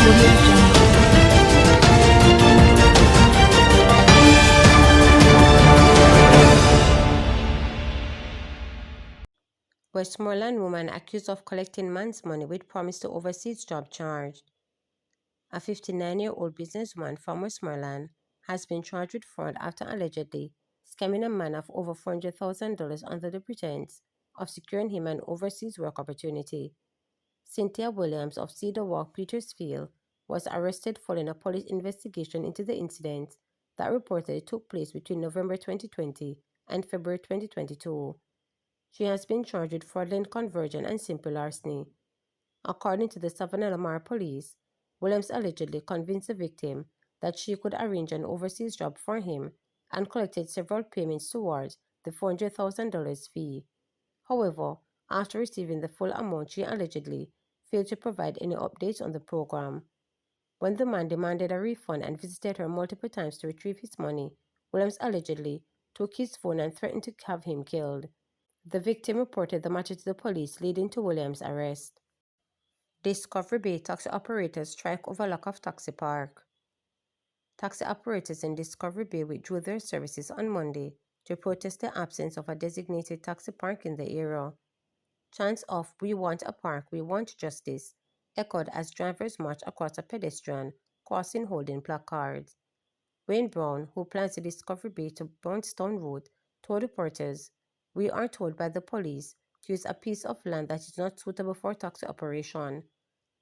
Audio Jungle. Westmoreland woman accused of collecting man's money with promise to overseas job charged. A 59-year-old businesswoman from Westmoreland has been charged with fraud after allegedly scamming a man of over $400,000 under the pretense of securing him an overseas work opportunity. Cynthia Williams of Cedar Walk, Petersfield, was arrested following a police investigation into the incident that reportedly took place between November 2020 and February 2022. She has been charged with fraudulent conversion and simple larceny. According to the Savannah Lamar police, Williams allegedly convinced the victim that she could arrange an overseas job for him and collected several payments towards the $400,000 fee. However, after receiving the full amount, she allegedly failed to provide any updates on the program. When the man demanded a refund and visited her multiple times to retrieve his money, Williams allegedly took his phone and threatened to have him killed. The victim reported the matter to the police, leading to Williams' arrest. Discovery Bay taxi operators strike over lack of taxi park. Taxi operators in Discovery Bay withdrew their services on Monday to protest the absence of a designated taxi park in the area. Chants of "We want a park, we want justice" echoed as drivers marched across a pedestrian crossing holding placards. Wayne Brown, who plans the Discovery Bay to Brownstown route, told reporters, "We are told by the police to use a piece of land that is not suitable for taxi operation.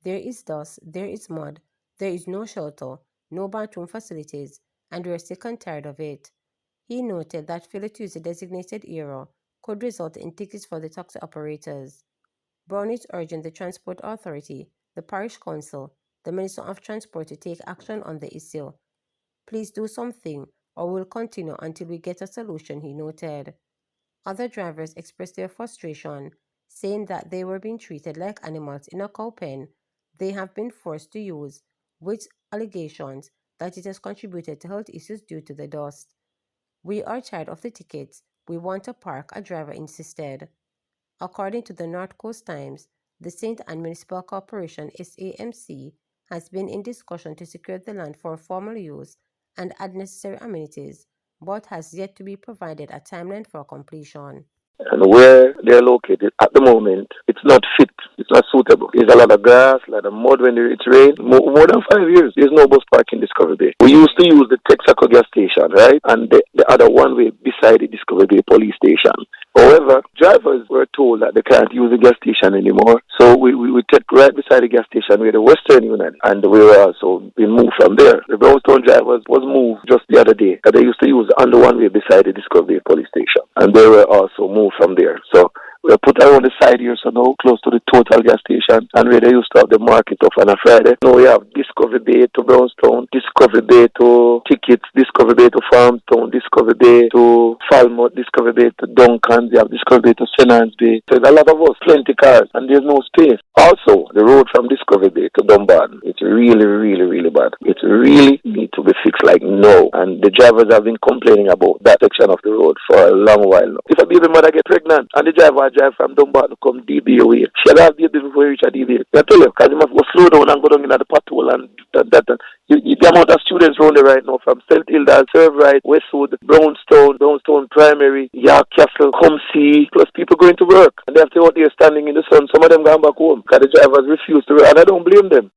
There is dust, there is mud, there is no shelter, no bathroom facilities, and we are sick and tired of it." He noted that failure to use the designated area could result in tickets for the taxi operators. Brown is urging the Transport Authority, the Parish Council, the Minister of Transport to take action on the issue. "Please do something, or we'll continue until we get a solution," he noted. Other drivers expressed their frustration, saying that they were being treated like animals in a cow pen they have been forced to use, with allegations that it has contributed to health issues due to the dust. "We are tired of the tickets. We want a park," a driver insisted. According to the North Coast Times, the St. Anne Municipal Corporation (SAMC) has been in discussion to secure the land for formal use and add necessary amenities, but has yet to be provided a timeline for completion. And where they're located at the moment, it's not fit. It's not suitable. There's a lot of grass, a lot of mud when it's rain. More than 5 years, there's no bus park in Discovery Bay. We used to use the Texaco gas station, right? And the other one way beside the Discovery Bay police station. However, drivers were told that they can't use the gas station anymore. So we take right beside the gas station where the Western Union, and we were also being moved from there. The Brownstown drivers was moved just the other day. That they used to use the under one way beside the Discovery Bay police station. And they were also moved from there. So we are put around the side here, so now close to the Total gas station, and where they used to have the market off on a Friday. Now we have Discovery Bay to Brownstown, Discovery Bay to Tickets, Discovery Bay to Farmstown, Discovery Bay to Falmouth, Discovery Bay to Duncan, we have Discovery Bay to St. Anne's Bay. So there's a lot of us, plenty cars, and there's no space. Also, the road from Discovery Bay to Dumbarton, it's really, really, really bad. It really needs to be fixed like now. And the drivers have been complaining about that section of the road for a long while now. If a baby mother get pregnant and the driver drive from Dumbarton to come DBA way, she'll have baby before you reach a DBA. I tell you, because you must go slow down and go down in the patrol and that. The amount of students around there right now from St. Hilda, Serveright, Westwood, Brownstown Primary, York Castle, Humsey, plus people going to work. And they have to out there standing in the sun. Some of them going back home because the drivers refuse to work, and I don't blame them.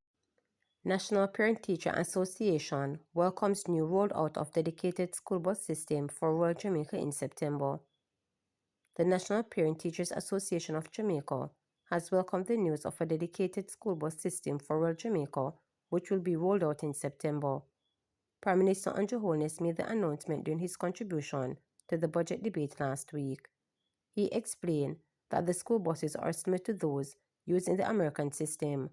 National Parent-Teacher Association welcomes new rollout of dedicated school bus system for rural Jamaica in September. The National Parent-Teachers Association of Jamaica has welcomed the news of a dedicated school bus system for rural Jamaica, which will be rolled out in September. Prime Minister Andrew Holness made the announcement during his contribution to the budget debate last week. He explained that the school buses are similar to those used in the American system.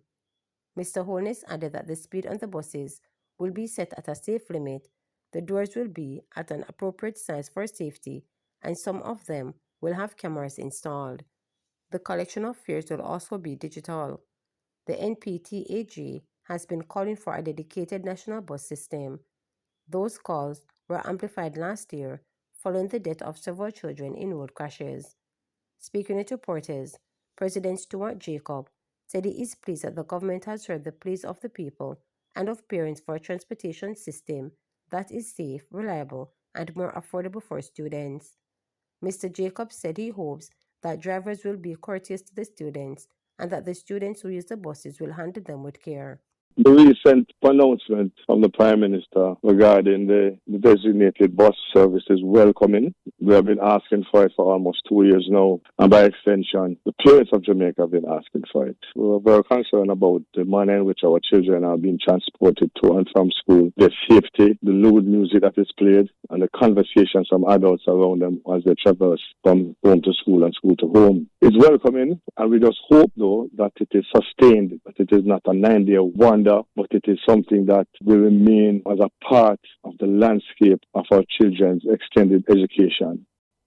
Mr. Holness added that the speed on the buses will be set at a safe limit, the doors will be at an appropriate size for safety, and some of them will have cameras installed. The collection of fares will also be digital. The NPTAG has been calling for a dedicated national bus system. Those calls were amplified last year following the death of several children in road crashes. Speaking with reporters, President Stuart Jacob said he is pleased that the government has heard the pleas of the people and of parents for a transportation system that is safe, reliable, and more affordable for students. Mr. Jacobs said he hopes that drivers will be courteous to the students and that the students who use the buses will handle them with care. The recent pronouncement from the Prime Minister regarding the designated bus service is welcoming. We have been asking for it for almost 2 years now, and by extension, the parents of Jamaica have been asking for it. We are very concerned about the manner in which our children are being transported to and from school, their safety, the loud music that is played, and the conversations from adults around them as they traverse from home to school and school to home. It's welcoming, and we just hope, though, that it is sustained, that it is not a 9-day wonder, but it is something that will remain as a part of the landscape of our children's extended education.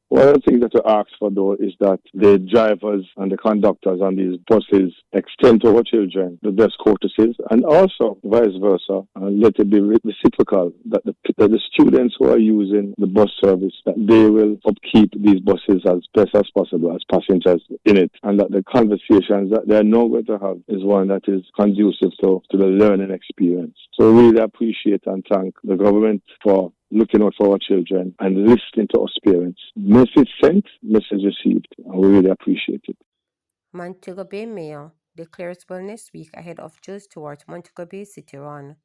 One of the things that we ask for, though, is that the drivers and the conductors on these buses extend to our children the best courtesies, and also vice versa, and let it be reciprocal, that the students who are using the bus service, that they will upkeep these buses as best as possible as passengers in it, and that the conversations that they are now going to have is one that is conducive to the learning experience. So we really appreciate and thank the government for looking out for our children and listening to us parents. Message sent, message received, and we really appreciate it. Montego Bay Mayor declares Wellness Week ahead of Jill Stewart Montego Bay City Run.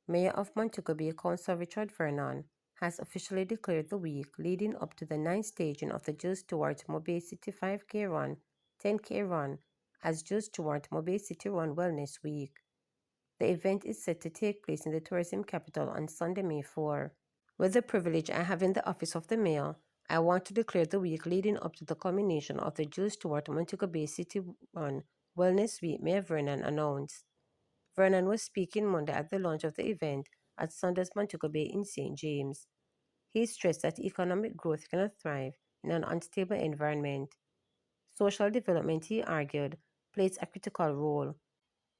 Mayor of Montego Bay, Councillor Richard Vernon, has officially declared the week leading up to the ninth staging of the Jill Stewart Mobay City 5K Run, 10K Run as Jill Stewart Mobay City Run Wellness Week. The event is set to take place in the tourism capital on Sunday, May 4. With the privilege I have in the office of the mayor, I want to declare the week leading up to the culmination of the Jill Stewart Montego Bay City Run Wellness Week, Mayor Vernon announced. Vernon was speaking Monday at the launch of the event at Saunders Montego Bay in St. James. He stressed that economic growth cannot thrive in an unstable environment. Social development, he argued, plays a critical role.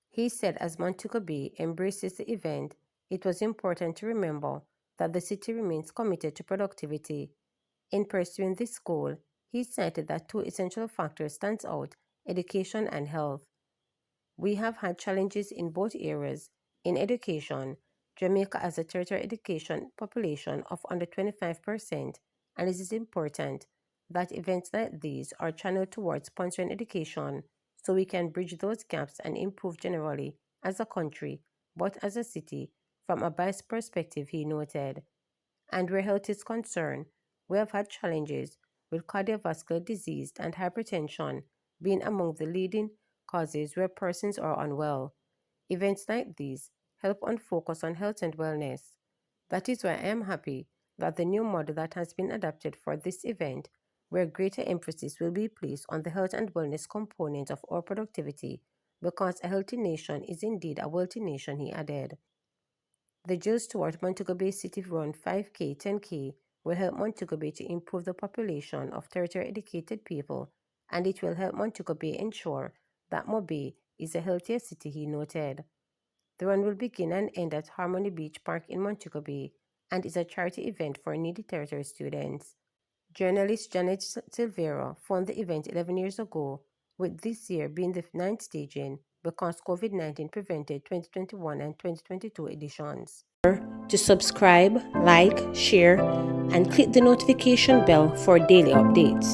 He said as Montego Bay embraces the event, it was important to remember that the city remains committed to productivity. In pursuing this goal, he cited that two essential factors stand out: education and health. We have had challenges in both areas. In education, Jamaica has a tertiary education population of under 25%, and it is important that events like these are channeled towards sponsoring education so we can bridge those gaps and improve generally as a country, but as a city, from a bias perspective, he noted. And where health is concerned, we have had challenges with cardiovascular disease and hypertension being among the leading causes where persons are unwell. Events like these help on focus on health and wellness. That is why I am happy that the new model that has been adapted for this event, where greater emphasis will be placed on the health and wellness component of our productivity, because a healthy nation is indeed a wealthy nation, he added. The Jill Stewart Montego Bay City Run 5K 10K will help Montego Bay to improve the population of tertiary educated people, and it will help Montego Bay ensure that Mobay is a healthier city, he noted. The run will begin and end at Harmony Beach Park in Montego Bay and is a charity event for needy territory students. Journalist Janet Silvera found the event 11 years ago, with this year being the ninth staging because COVID-19 prevented 2021 and 2022 editions. To subscribe, like, share, and click the notification bell for daily updates.